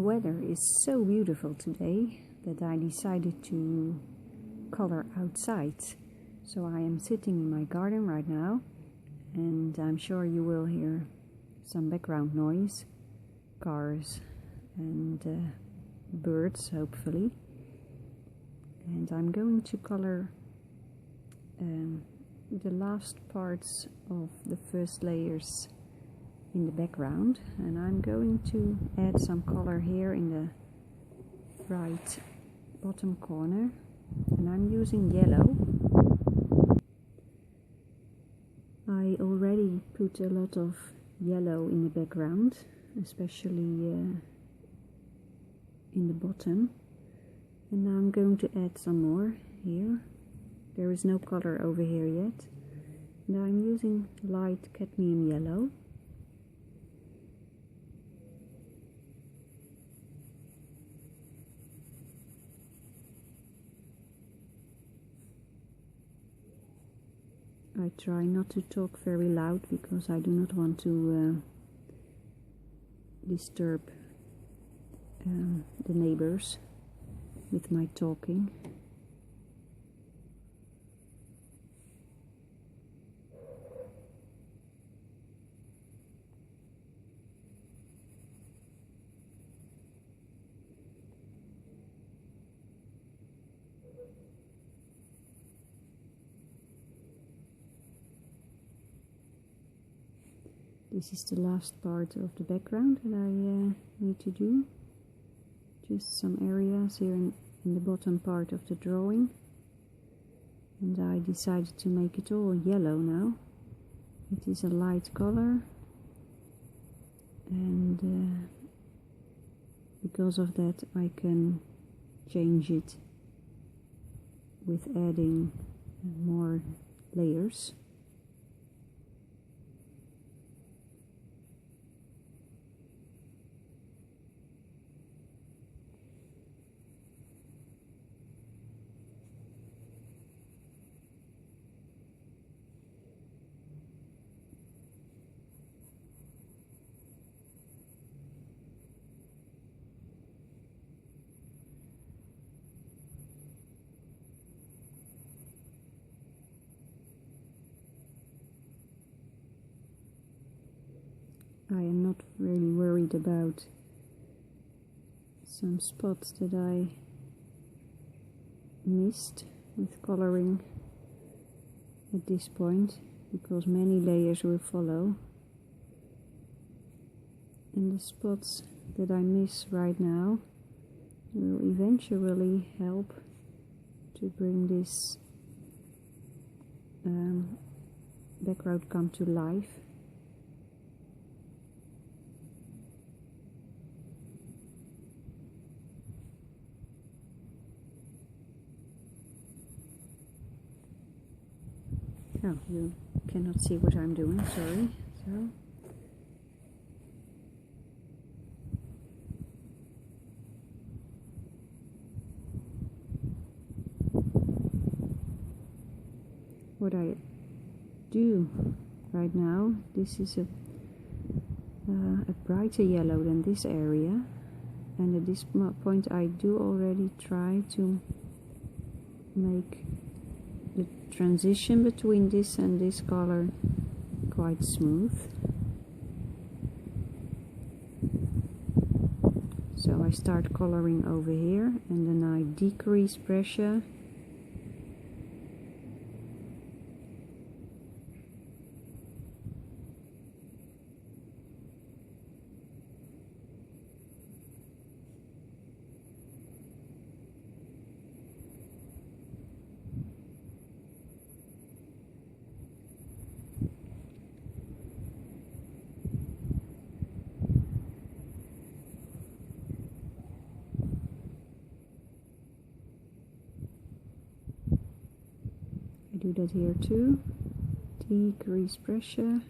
weather is so beautiful today that I decided to color outside. So I am sitting in my garden right now, and I'm sure you will hear some background noise, cars and birds hopefully. And I'm going to color the last parts of the first layers in the background, and I'm going to add some color here in the right bottom corner, and I'm using yellow. I already put a lot of yellow in the background, especially in the bottom, and now I'm going to add some more here. There is no color over here yet, and I'm using light cadmium yellow. I try not to talk very loud because I do not want to disturb the neighbors with my talking. This is the last part of the background that I need to do. Just some areas here in the bottom part of the drawing. And I decided to make it all yellow now. It is a light color. And because of that I can change it with adding more layers. I am not really worried about some spots that I missed with coloring at this point, because many layers will follow, and the spots that I miss right now will eventually help to bring this background come to life. Oh, you cannot see what I'm doing, sorry. So what I do right now, this is a brighter yellow than this area, and at this point I do already try to make the transition between this and this color quite smooth. So I start coloring over here, and then I decrease pressure. Do that here too. Decrease pressure,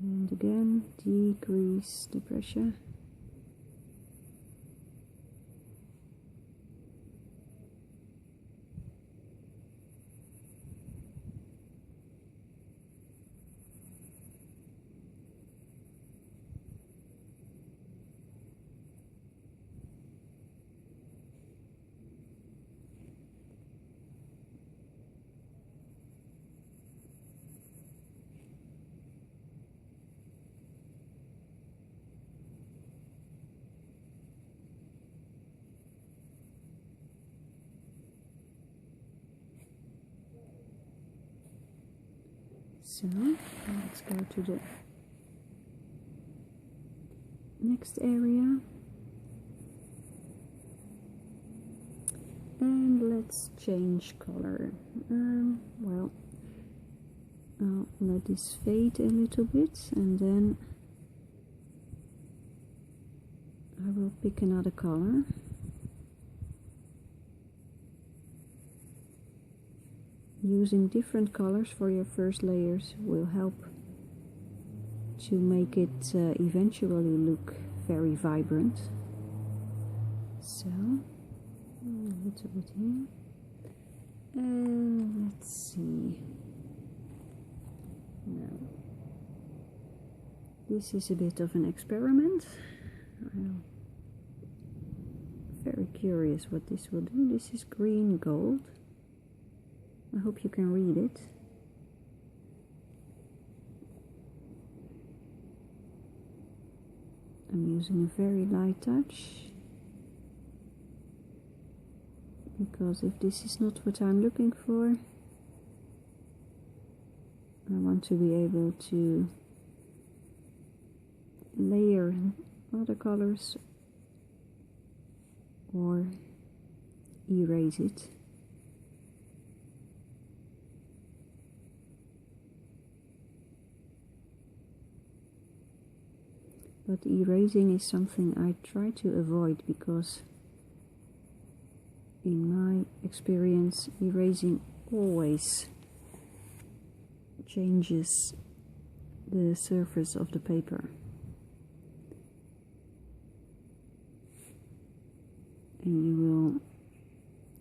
and again decrease the pressure. So let's go to the next area and let's change color. Well, I'll let this fade a little bit and then I will pick another color. Using different colors for your first layers will help to make it eventually look very vibrant. So, a little bit here. And let's see. Now, this is a bit of an experiment. I'm very curious what this will do. This is green gold. I hope you can read it. I'm using a very light touch because if this is not what I'm looking for, I want to be able to layer other colors or erase it. But erasing is something I try to avoid because in my experience erasing always changes the surface of the paper. And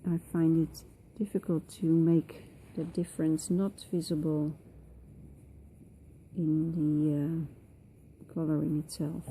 I find it difficult to make the difference not visible in the coloring itself.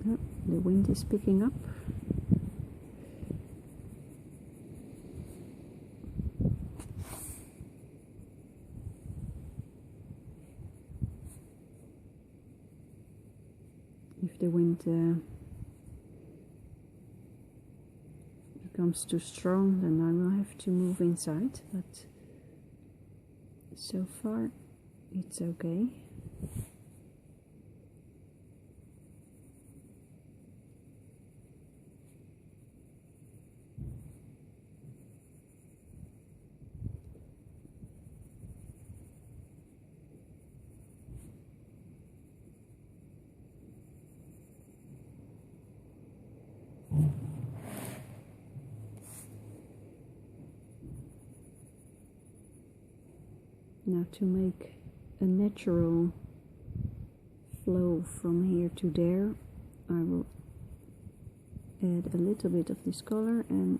Oh, the wind is picking up. If the wind becomes too strong, then I will have to move inside, but so far it's okay. Now to make a natural flow from here to there, I will add a little bit of this color and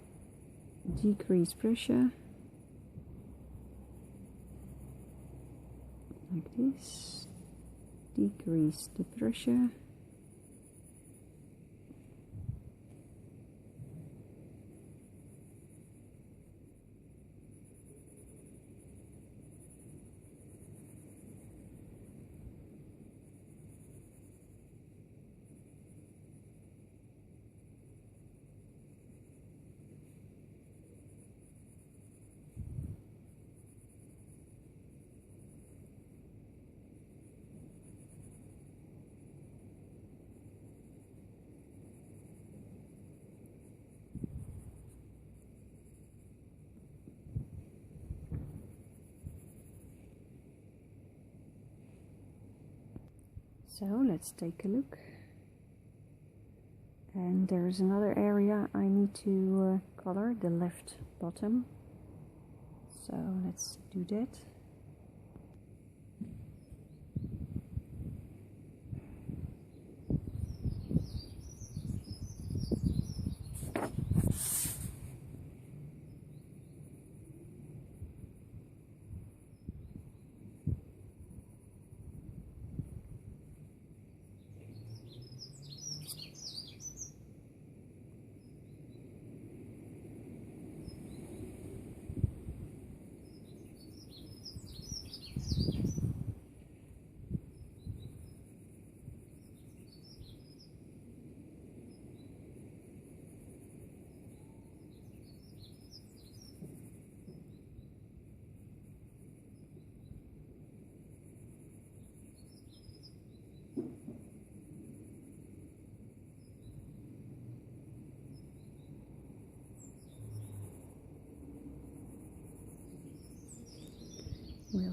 decrease pressure like this. Decrease the pressure. So let's take a look. And there's another area I need to color, the left bottom. So let's do that.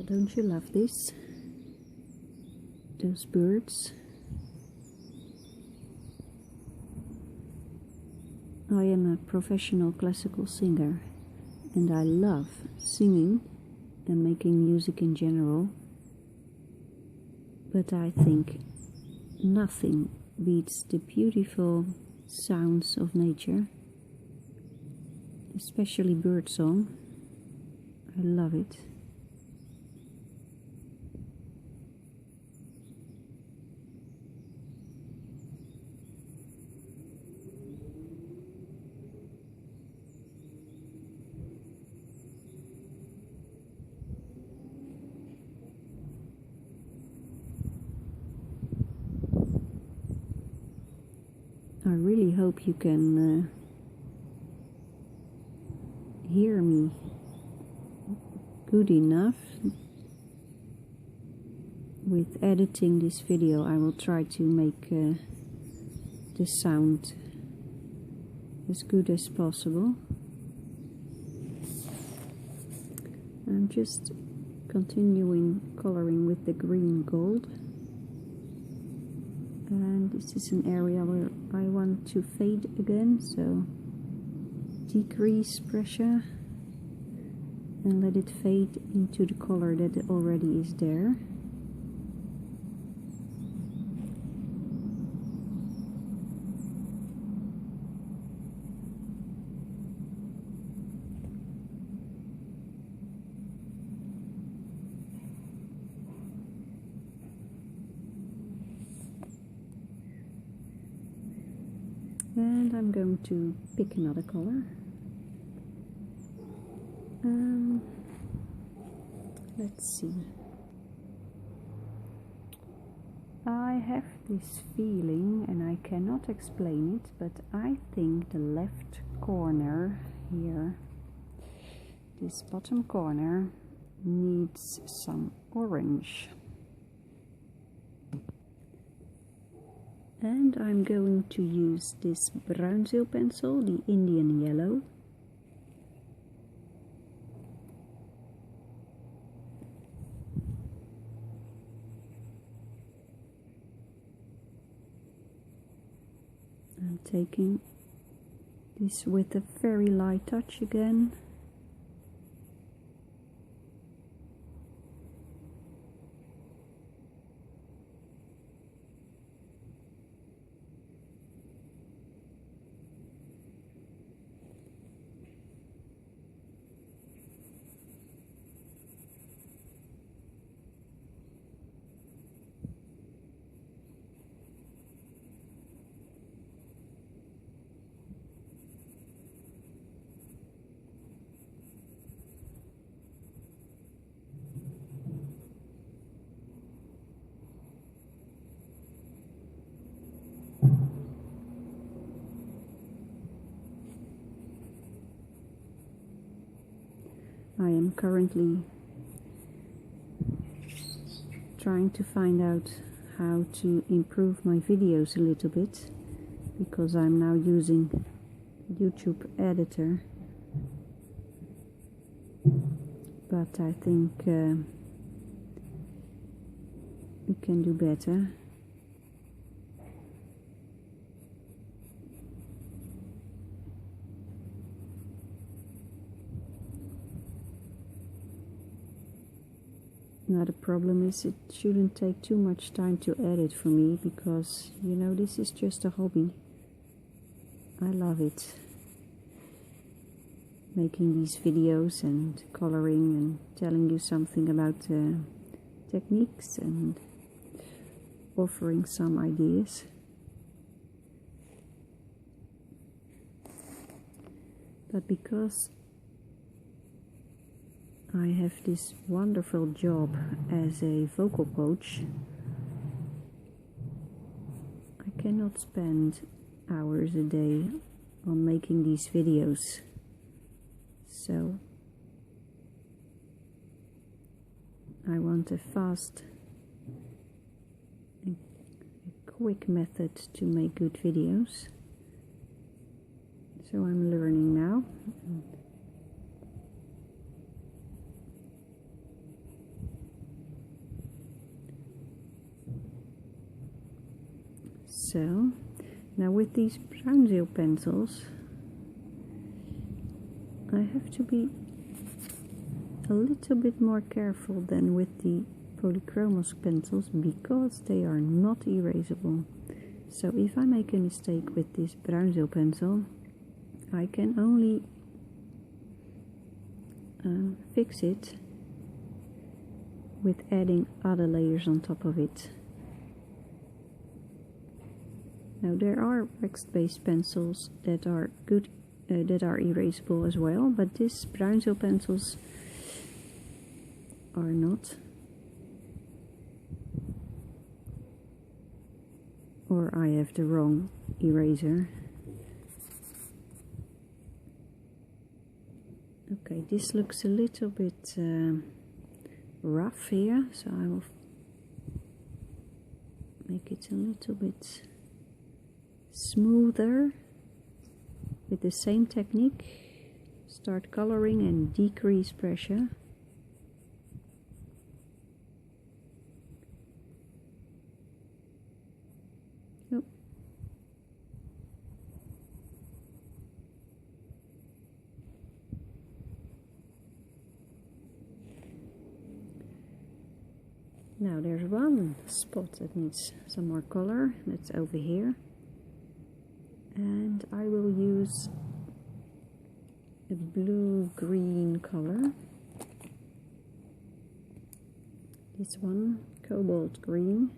don't you love this? Those birds. I am a professional classical singer and I love singing and making music in general, but I think nothing beats the beautiful sounds of nature, especially birdsong. I love it. I really hope you can hear me good enough. With editing this video, I will try to make the sound as good as possible. I'm just continuing coloring with the green gold. And this is an area where I want to fade again, so decrease pressure and let it fade into the color that already is there. And I'm going to pick another color. Let's see. I have this feeling, and I cannot explain it, but I think the left corner here, this bottom corner, needs some orange. And I'm going to use this Bruinzeel pencil, the Indian yellow. I'm taking this with a very light touch again. I am currently trying to find out how to improve my videos a little bit, because I'm now using YouTube editor, but I think we can do better. Now the problem is it shouldn't take too much time to edit for me, because, you know, this is just a hobby. I love it, making these videos and coloring and telling you something about techniques and offering some ideas. But because I have this wonderful job as a vocal coach, I cannot spend hours a day on making these videos. So I want a fast and quick method to make good videos. So I'm learning now. so. Now with these Brownzill pencils, I have to be a little bit more careful than with the Polychromos pencils because they are not erasable. So if I make a mistake with this Brownzill pencil, I can only fix it with adding other layers on top of it. Now there are wax-based pencils that are good, that are erasable as well, but these Brownzill pencils are not. Or I have the wrong eraser. Okay, this looks a little bit rough here, so I will make it a little bit smoother with the same technique. Start coloring and decrease pressure. Oh. Now there's one spot that needs some more color, that's over here, and I will use a blue-green color. This one, cobalt green.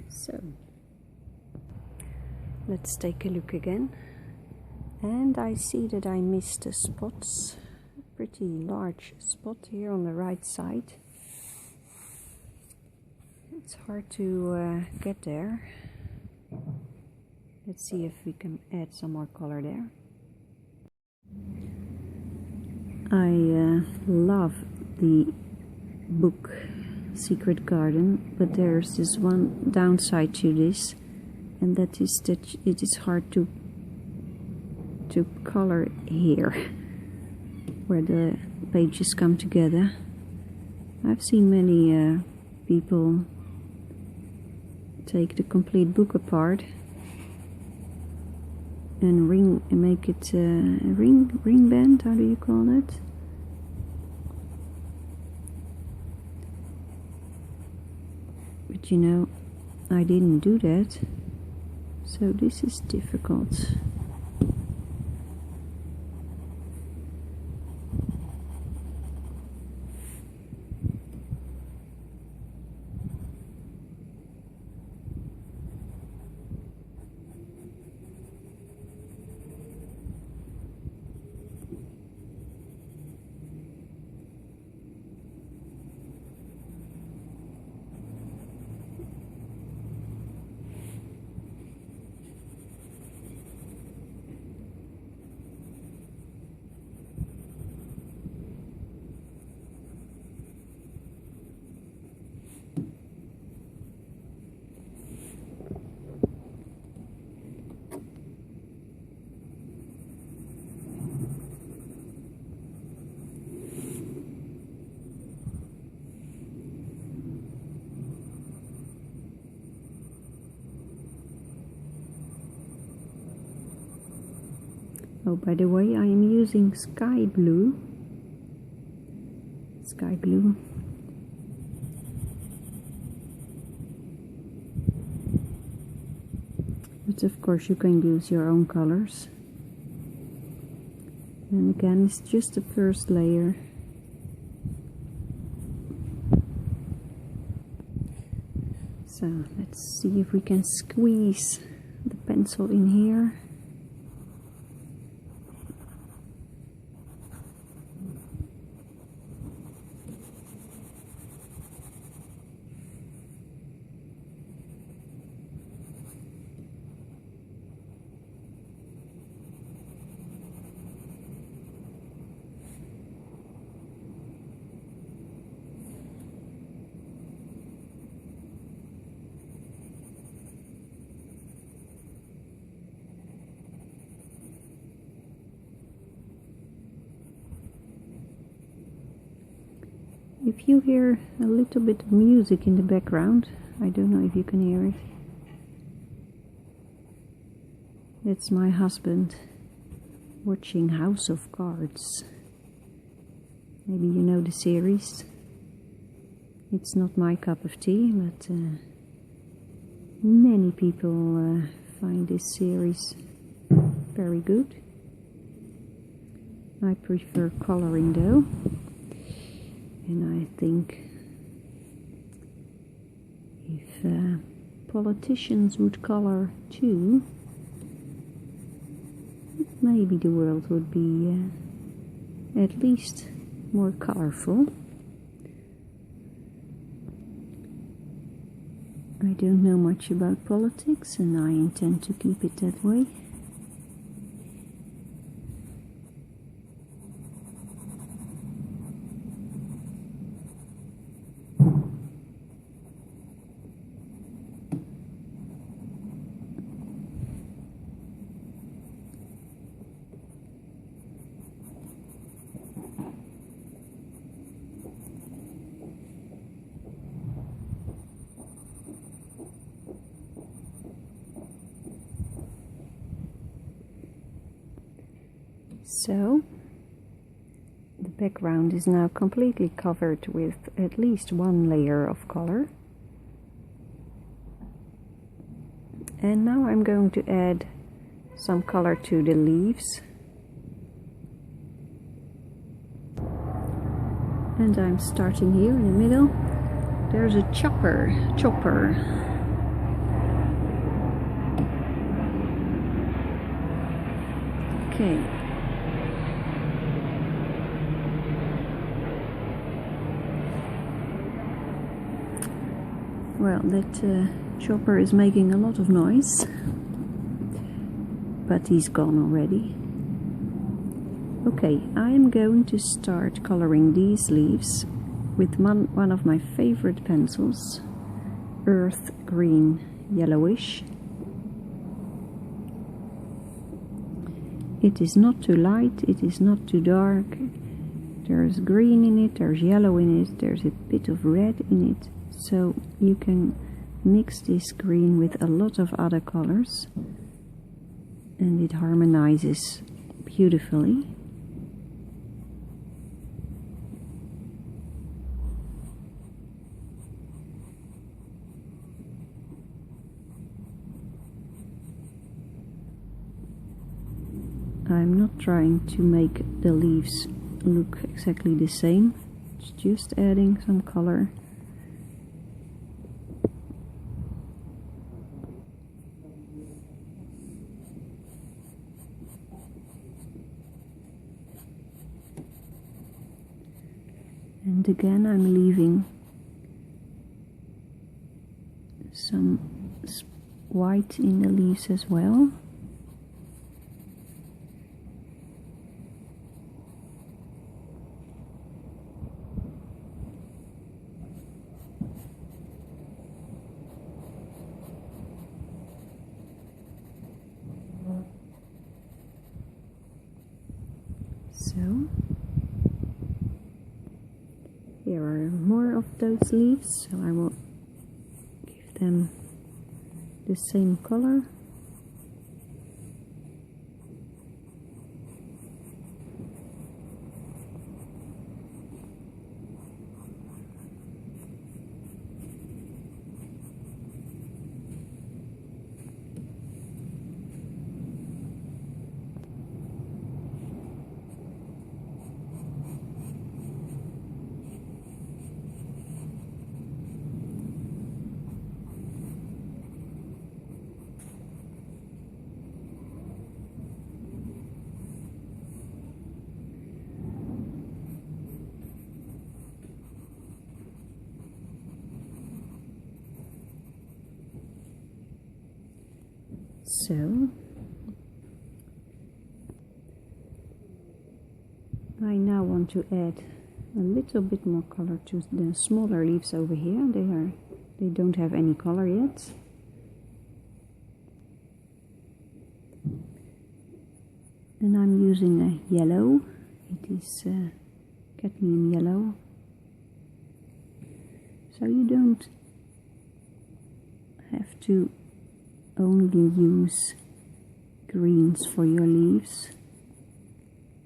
So let's take a look again, and I see that I missed a spot, a pretty large spot here on the right side. It's hard to get there. Let's see if we can add some more color there. I love the book Secret Garden, but there's this one downside to this, and that is that it is hard to color here where the pages come together. I've seen many people take the complete book apart and make it ring band, how do you call it? But you know, I didn't do that, so this is difficult. Oh, by the way, I am using sky blue. But of course you can use your own colors. And again, it's just the first layer. So let's see if we can squeeze the pencil in here. If you hear a little bit of music in the background, I don't know if you can hear it. It's my husband watching House of Cards. Maybe you know the series. It's not my cup of tea, but many people find this series very good. I prefer coloring though, and I think if politicians would color too, maybe the world would be at least more colorful. I don't know much about politics, and I intend to keep it that way. So, the background is now completely covered with at least one layer of color. And now I'm going to add some color to the leaves. And I'm starting here in the middle. There's a chopper. Okay. Well, that chopper is making a lot of noise, but he's gone already. Okay, I'm going to start coloring these leaves with one of my favorite pencils, earth green yellowish. It is not too light, it is not too dark. There's green in it, there's yellow in it, there's a bit of red in it. So you can mix this green with a lot of other colors and it harmonizes beautifully. I'm not trying to make the leaves look exactly the same, it's just adding some color. And again I'm leaving some white in the leaves as well. So here are more of those leaves, so I will give them the same color. So I now want to add a little bit more color to the smaller leaves over here. They don't have any color yet. And I'm using a yellow. It is cadmium yellow. So you don't have to only use greens for your leaves.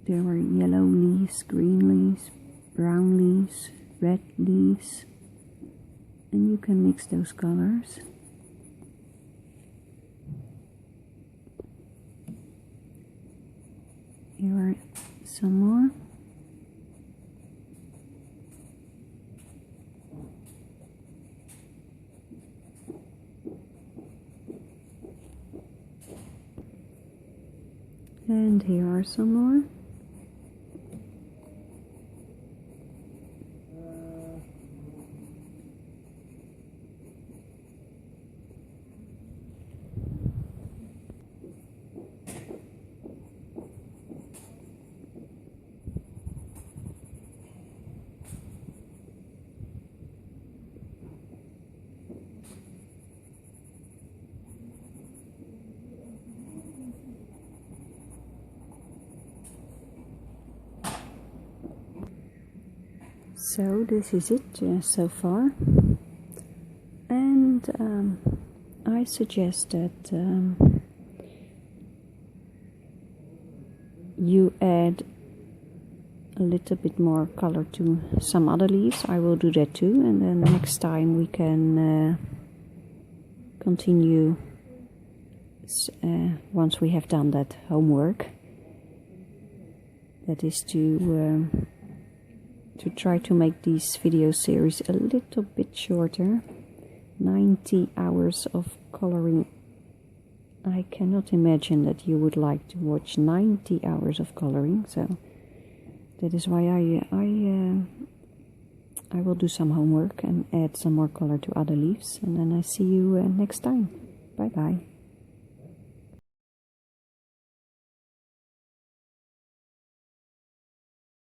There are yellow leaves, green leaves, brown leaves, red leaves, and you can mix those colors. Here are some more. And here are some more. So this is it so far, and I suggest that you add a little bit more color to some other leaves. I will do that too, and then next time we can continue once we have done that homework. That is to try to make these video series a little bit shorter. 90 hours of coloring. I cannot imagine that you would like to watch 90 hours of coloring, so that is why I will do some homework and add some more color to other leaves, and then I see you next time. Bye bye.